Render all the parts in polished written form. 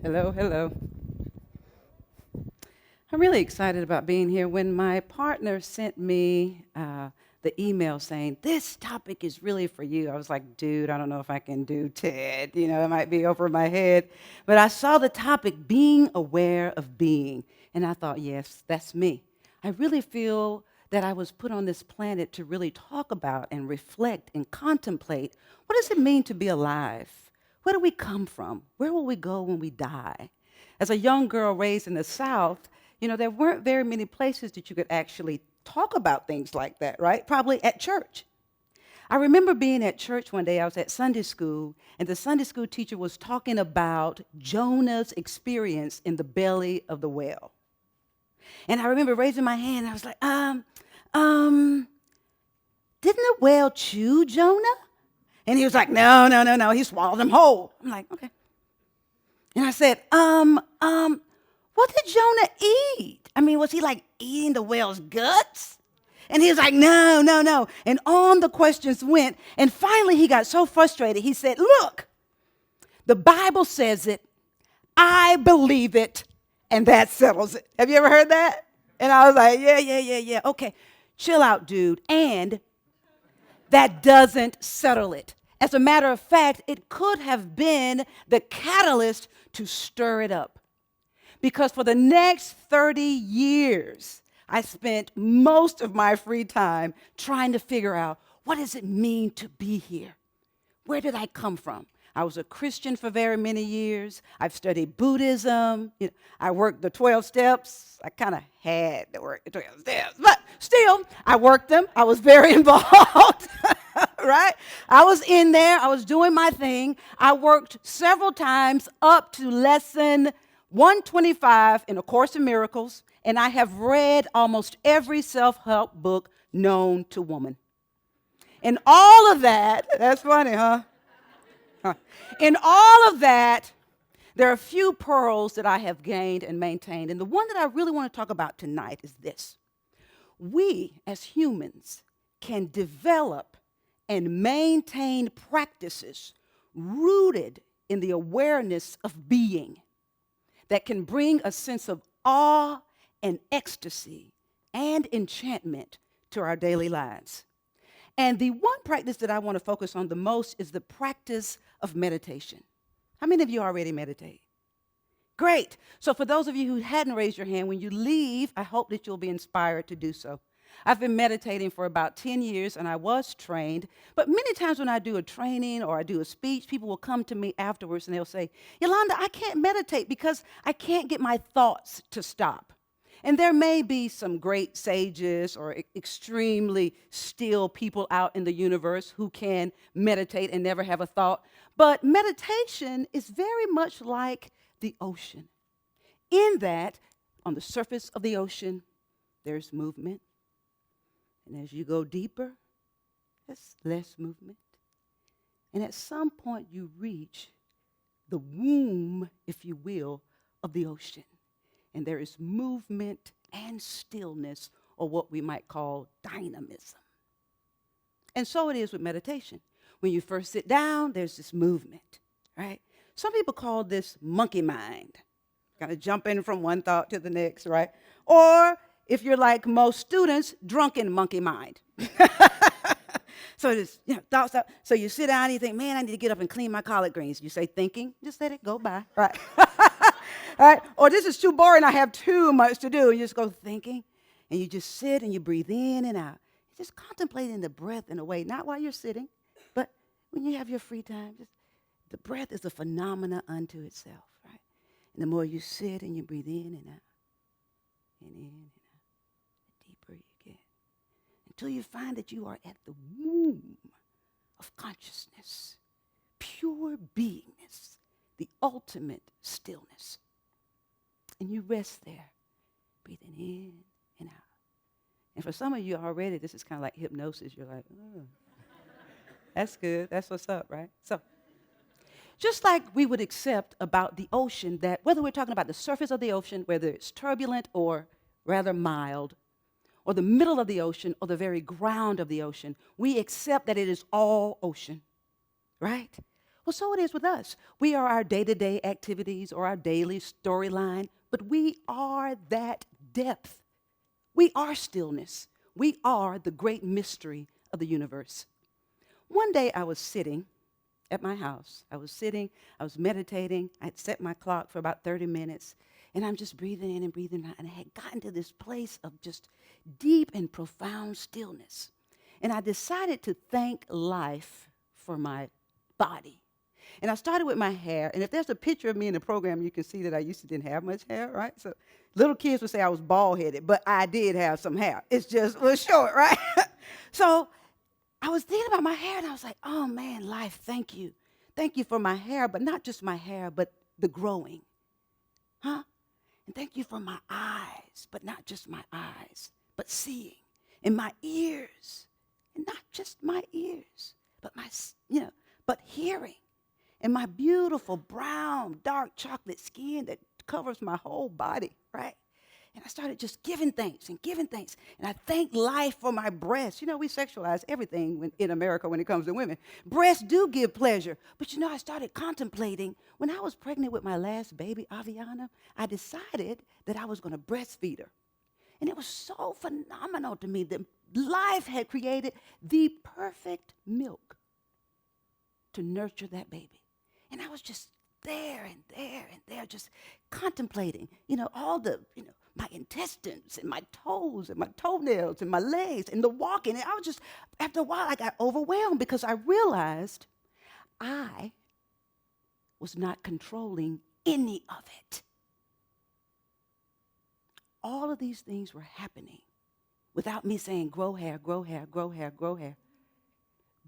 Hello, hello. I'm really excited about being here. When my partner sent me the email saying, this topic is really for you, I was like, dude, I don't know if I can do TED. It might be over my head. But I saw the topic, being aware of being. And I thought, yes, that's me. I really feel that I was put on this planet to really talk about and reflect and contemplate, what does it mean to be alive? Where do we come from? Where will we go when we die? As a young girl raised in the South, there weren't very many places that you could actually talk about things like that, right? Probably at church. I remember being at church one day, I was at Sunday school, and the Sunday school teacher was talking about Jonah's experience in the belly of the whale. And I remember raising my hand, and I was like, didn't the whale chew Jonah? And he was like, no, he swallowed him whole. I'm like, okay. And I said, what did Jonah eat? I mean, was he like eating the whale's guts? And he was like, no. And on the questions went. And finally, he got so frustrated. He said, look, the Bible says it. I believe it. And that settles it. Have you ever heard that? And I was like, yeah. Okay, chill out, dude. And that doesn't settle it. As a matter of fact, it could have been the catalyst to stir it up. Because for the next 30 years, I spent most of my free time trying to figure out, what does it mean to be here? Where did I come from? I was a Christian for very many years. I've studied Buddhism. I worked the 12 steps. I kind of had to work the 12 steps, but still, I worked them. I was very involved, right? I was in there. I was doing my thing. I worked several times up to lesson 125 in A Course in Miracles, and I have read almost every self-help book known to woman. And all of that, that's funny, huh? In all of that, there are a few pearls that I have gained and maintained. And the one that I really want to talk about tonight is this. We, as humans, can develop and maintain practices rooted in the awareness of being that can bring a sense of awe and ecstasy and enchantment to our daily lives. And the one practice that I want to focus on the most is the practice of meditation. How many of you already meditate? Great. So for those of you who hadn't raised your hand, when you leave, I hope that you'll be inspired to do so. I've been meditating for about 10 years, and I was trained. But many times when I do a training or I do a speech, people will come to me afterwards, and they'll say, Yolanda, I can't meditate because I can't get my thoughts to stop. And there may be some great sages or extremely still people out in the universe who can meditate and never have a thought. But meditation is very much like the ocean, in that on the surface of the ocean, there's movement. And as you go deeper, there's less movement. And at some point, you reach the womb, if you will, of the ocean. And there is movement and stillness, or what we might call dynamism. And so it is with meditation. When you first sit down, there's this movement, right? Some people call this monkey mind, kind of jumping from one thought to the next, right? Or if you're like most students, drunken monkey mind. So it's, thoughts out. So you sit down and you think, man, I need to get up and clean my collard greens. You say thinking, just let it go by, right? All right? Or this is too boring, I have too much to do. You just go thinking, and you just sit and you breathe in and out. You're just contemplating the breath in a way, not while you're sitting, but when you have your free time. The breath is a phenomena unto itself, right? And the more you sit and you breathe in and out, and in and out, the deeper you get, until you find that you are at the womb of consciousness, pure beingness, the ultimate stillness. And you rest there, breathing in and out. And for some of you already, this is kind of like hypnosis. You're like, oh, that's good. That's what's up, right? So just like we would accept about the ocean that whether we're talking about the surface of the ocean, whether it's turbulent or rather mild, or the middle of the ocean or the very ground of the ocean, we accept that it is all ocean, right? Well, so it is with us. We are our day-to-day activities or our daily storyline, but we are that depth. We are stillness. We are the great mystery of the universe. One day I was sitting at my house. I was meditating. I had set my clock for about 30 minutes, and I'm just breathing in and breathing out, and I had gotten to this place of just deep and profound stillness. And I decided to thank life for my body. And I started with my hair, and if there's a picture of me in the program, you can see that I used to didn't have much hair, right? So little kids would say I was bald-headed, but I did have some hair. It just was short, right? So I was thinking about my hair, and I was like, oh, man, life, thank you. Thank you for my hair, but not just my hair, but the growing, huh? And thank you for my eyes, but not just my eyes, but seeing. And my ears, and not just my ears, but but hearing. And my beautiful brown, dark chocolate skin that covers my whole body, right? And I started just giving thanks and giving thanks. And I thank life for my breasts. You know, we sexualize everything in America when it comes to women. Breasts do give pleasure. But I started contemplating, when I was pregnant with my last baby, Aviana, I decided that I was going to breastfeed her. And it was so phenomenal to me that life had created the perfect milk to nurture that baby. And I was just there and there and there, just contemplating, all the, my intestines and my toes and my toenails and my legs and the walking. And I was just, after a while, I got overwhelmed because I realized I was not controlling any of it. All of these things were happening without me saying, grow hair, grow hair, grow hair, grow hair.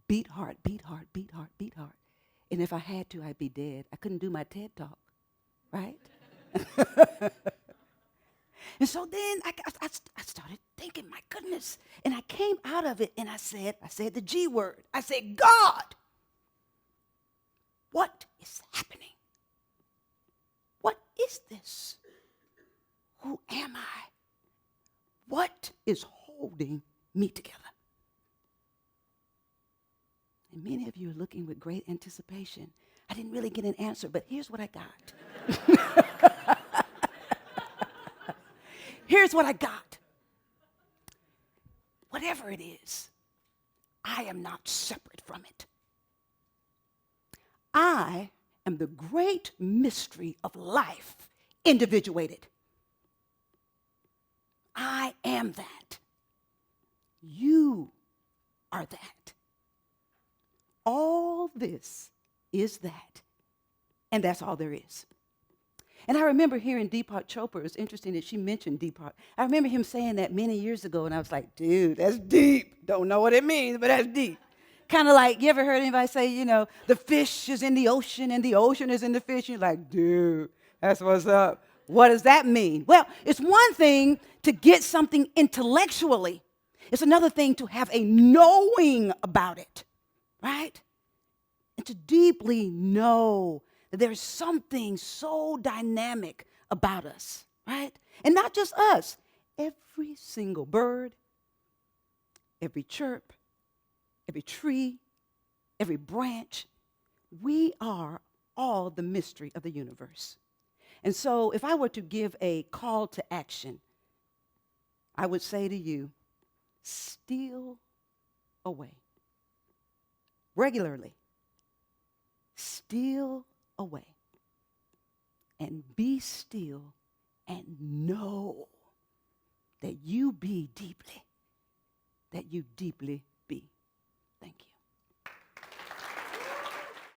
Beat heart, beat heart, beat heart, beat heart. And if I had to, I'd be dead. I couldn't do my TED Talk, right? And so then I started thinking, my goodness. And I came out of it and I said the G word. I said, God, what is happening? What is this? Who am I? What is holding me together? And many of you are looking with great anticipation. I didn't really get an answer, but here's what I got. Here's what I got. Whatever it is, I am not separate from it. I am the great mystery of life, individuated. I am that. You are that. All this is that. And that's all there is. And I remember hearing Deepak Chopra. It was interesting that she mentioned Deepak. I remember him saying that many years ago, and I was like, dude, that's deep. Don't know what it means, but that's deep. Kind of like, you ever heard anybody say, the fish is in the ocean and the ocean is in the fish? You're like, dude, that's what's up. What does that mean? Well, it's one thing to get something intellectually. It's another thing to have a knowing about it, right? And to deeply know that there's something so dynamic about us, right? And not just us. Every single bird, every chirp, every tree, every branch, we are all the mystery of the universe. And so if I were to give a call to action, I would say to you, steal away. Regularly. Steal away. And be still and know that you deeply